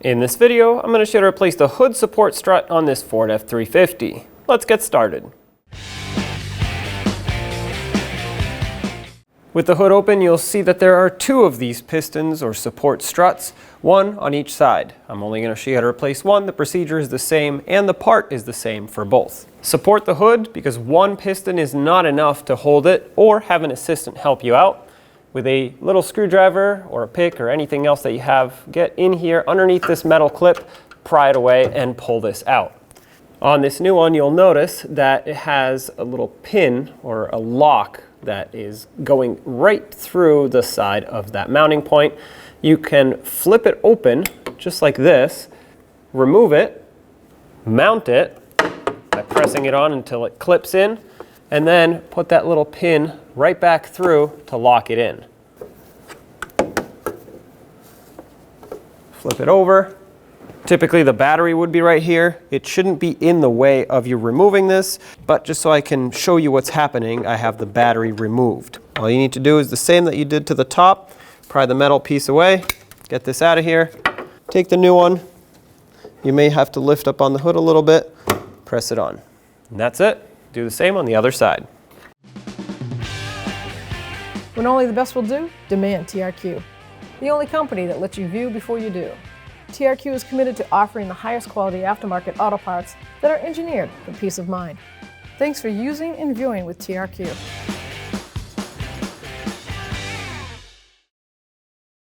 In this video, I'm going to show you how to replace the hood support strut on this Ford F-350. Let's get started. With the hood open, you'll see that there are two of these pistons or support struts, one on each side. I'm only going to show you how to replace one. The procedure is the same and the part is the same for both. Support the hood because one piston is not enough to hold it, or have an assistant help you out. With a little screwdriver or a pick or anything else that you have, get in here underneath this metal clip, pry it away and pull this out. On this new one, you'll notice that it has a little pin or a lock that is going right through the side of that mounting point. You can flip it open just like this, remove it, mount it by pressing it on until it clips in, and then put that little pin right back through to lock it in. Flip it over. Typically the battery would be right here. It shouldn't be in the way of you removing this, but just so I can show you what's happening, I have the battery removed. All you need to do is the same that you did to the top. Pry the metal piece away, get this out of here, take the new one. You may have to lift up on the hood a little bit, press it on. And that's it. Do the same on the other side. When only the best will do, demand TRQ. The only company that lets you view before you do. TRQ is committed to offering the highest quality aftermarket auto parts that are engineered for peace of mind. Thanks for using and viewing with TRQ.